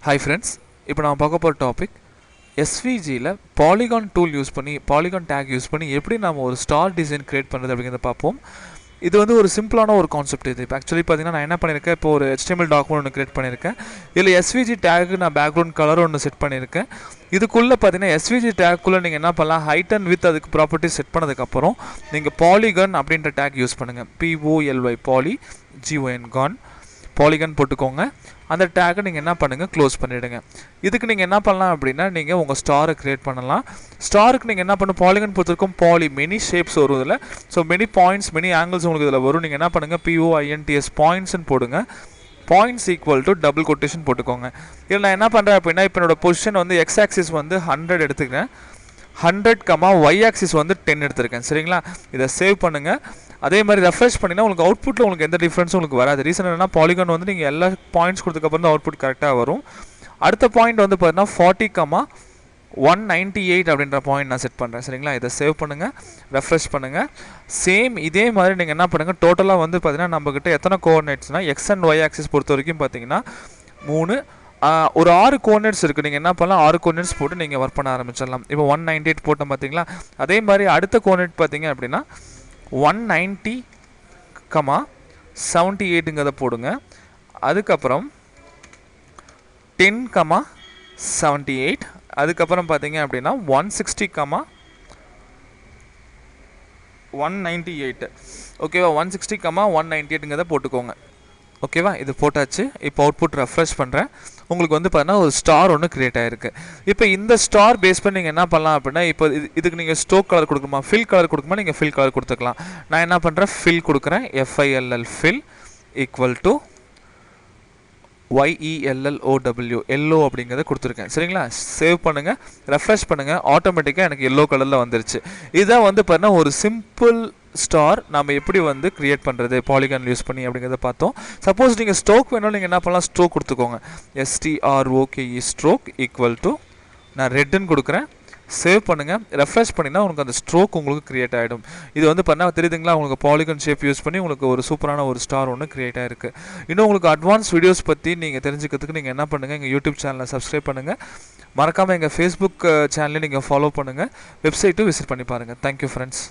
Hi friends, இப்போ நான் பார்க்க போகிற டாபிக் SVGயில் பாலிகான் டூல் யூஸ் பண்ணி பாலிகான் டேக் யூஸ் பண்ணி எப்படி நம்ம ஒரு ஸ்டார் டிசைன் கிரியேட் பண்ணுறது அப்படிங்கிறத பார்ப்போம். இது வந்து ஒரு சிம்பிளான ஒரு கான்செப்ட். இது இப்போ ஆக்சுவலி பார்த்தீங்கன்னா நான் என்ன பண்ணியிருக்கேன், இப்போ ஒரு HTML டாக்குமெண்ட் ஒன்று கிரியேட் பண்ணியிருக்கேன். இதில் SVG டேக்கு நான் பேக்ரவுண்ட் கலர் ஒன்று செட் பண்ணியிருக்கேன். இதுக்குள்ளே பார்த்தீங்கன்னா SVG டேக்குள்ளே நீங்கள் என்ன பண்ணலாம், ஹைட் அண்ட் வித் அதுக்கு ப்ராப்பர்ட்டி செட் பண்ணதுக்கப்புறம் நீங்கள் பாலிகன் அப்படின்ற டேக் யூஸ் பண்ணுங்கள். POLY poly GON gon polygon போட்டுக்கோங்க. அந்த டேக்கை நீங்கள் என்ன பண்ணுங்கள், க்ளோஸ் பண்ணிவிடுங்க. இதுக்கு நீங்கள் என்ன பண்ணலாம் அப்படின்னா, நீங்கள் உங்கள் ஸ்டாரை க்ரியேட் பண்ணலாம். ஸ்டாருக்கு நீங்கள் என்ன பண்ணணும், பாலிகன் பொறுத்திருக்கும் பாலி மெனி ஷேப்ஸ் வரும் இதில். So many points many angles உங்களுக்கு இதில் வரும். நீங்கள் என்ன பண்ணுங்கள், POINTS பாயிண்ட்ஸ்ன்னு போடுங்க. Points equal to double quotation போட்டுக்கோங்க. இதில் நான் என்ன பண்ணுறேன் அப்படின்னா, இப்போ என்னோட பொசிஷன் வந்து எக்ஸ் ஆக்சிஸ் வந்து 100 எடுத்துக்கிறேன். 100, y ஆக்சிஸ் வந்து 10 எடுத்திருக்கேன். சரிங்களா, இதை சேவ் பண்ணுங்கள். அதே மாதிரி ரெஃப்ரெஷ் பண்ணினா உங்களுக்கு அவுட்புட்டில் உங்களுக்கு எந்த டிஃப்ரென்ஸும் உங்களுக்கு வராது. ரீசன் என்னன்னா, பாலிகான் வந்து நீங்கள் எல்லா பாயிண்ட்ஸ் கொடுத்ததுக்கப்புறம் தான் அவுட்புட் கரெக்டாக வரும். அடுத்த பாயிண்ட் வந்து பார்த்தீங்கன்னா 40,198 அப்படின்ற பாயிண்ட் நான் செட் பண்ணுறேன். சரிங்களா, இதை சேவ் பண்ணுங்கள், ரெஃப்ரெஷ் பண்ணுங்கள். சேம் இதே மாதிரி நீங்கள் என்ன பண்ணுங்கள், டோட்டலாக வந்து பார்த்தீங்கன்னா நம்மக்கிட்ட எத்தனை கோஆர்டினேட்ஸ்னால் எக்ஸ் அண்ட் ஒய் ஆக்சிஸ் பொறுத்த வரைக்கும் பார்த்தீங்கன்னா 3 ஒரு 6 கோஆர்டினேட்ஸ் இருக்குது. நீங்கள் என்ன பண்ணலாம், 6 கோஆர்டினேட்ஸ் போட்டு நீங்கள் ஒர்க் பண்ண ஆரம்பிச்சிடலாம். இப்போ 198 போட்டோம் பார்த்தீங்களா. அதே மாதிரி அடுத்த கோஆர்டினேட் பார்த்தீங்க அப்படின்னா 190,78ங்கிறத போடுங்க. அதுக்கப்புறம் 10,78. அதுக்கப்புறம் பார்த்தீங்க அப்படின்னா 160,198. ஓகேவா, 160,198ங்கிறத போட்டுக்கோங்க. ஓகேவா, இது போட்டாச்சு. இப்போ அவுட்புட் ரெஃப்ரெஷ் பண்ணுறேன். உங்களுக்கு வந்து பார்த்தீங்கன்னா ஒரு ஸ்டார் ஒன்று கிரியேட் ஆகிருக்கு. இப்போ இந்த ஸ்டார் பேஸ் பண்ணி நீங்கள் என்ன பண்ணலாம் அப்படின்னா, இப்போ இதுக்கு நீங்கள் ஸ்ட்ரோக் கலர் கொடுக்குமா, ஃபில் கலர் கொடுக்குமா, நீங்கள் ஃபில் கலர் கொடுத்துக்கலாம். நான் என்ன பண்ணுறேன், ஃபில் கொடுக்குறேன். FILL fill equal to YELLOW yellow அப்படிங்கிறத கொடுத்துருக்கேன். சரிங்களா, சேவ் பண்ணுங்கள், ரெஃப்ரெஷ் பண்ணுங்கள். ஆட்டோமேட்டிக்காக எனக்கு எல்லோ கலரில் வந்துருச்சு. இதுதான் வந்து பார்த்தீங்கன்னா ஒரு சிம்பிள் ஸ்டார் நம்ம எப்படி வந்து கிரியேட் பண்ணுறது பாலிகான் யூஸ் பண்ணி அப்படிங்கிறத பார்த்தோம். சப்போஸ் நீங்கள் ஸ்ட்ரோக் வேணும், நீங்கள் என்ன பண்ணலாம், ஸ்ட்ரோக் கொடுத்துக்கோங்க. STROKE ஸ்ட்ரோக் ஈக்குவல் டு நான் ரெட்டுன்னு கொடுக்குறேன். சேவ் பண்ணுங்கள், ரெஃப்ரெஷ் பண்ணினா உங்களுக்கு அந்த ஸ்ட்ரோக் உங்களுக்கு கிரியேட் ஆகிடும். இது வந்து பண்ணால் தெரியுதுங்களா, உங்களுக்கு பாலிகான் ஷேப் யூஸ் பண்ணி உங்களுக்கு ஒரு சூப்பரான ஒரு ஸ்டார் ஒன்று கிரியேட் ஆகிருக்கு. இன்னும் உங்களுக்கு அட்வான்ஸ் வீடியோஸ் பற்றி நீங்கள் தெரிஞ்சுக்கிறதுக்கு நீங்கள் என்ன பண்ணுங்கள், எங்கள் யூடியூப் சேனலை சப்ஸ்கிரைப் பண்ணுங்கள். மறக்காமல் எங்கள் ஃபேஸ்புக் சேனலையும் நீங்கள் ஃபாலோ பண்ணுங்கள். வெப்சைட்டும் விசிட் பண்ணி பாருங்கள். Thank you friends.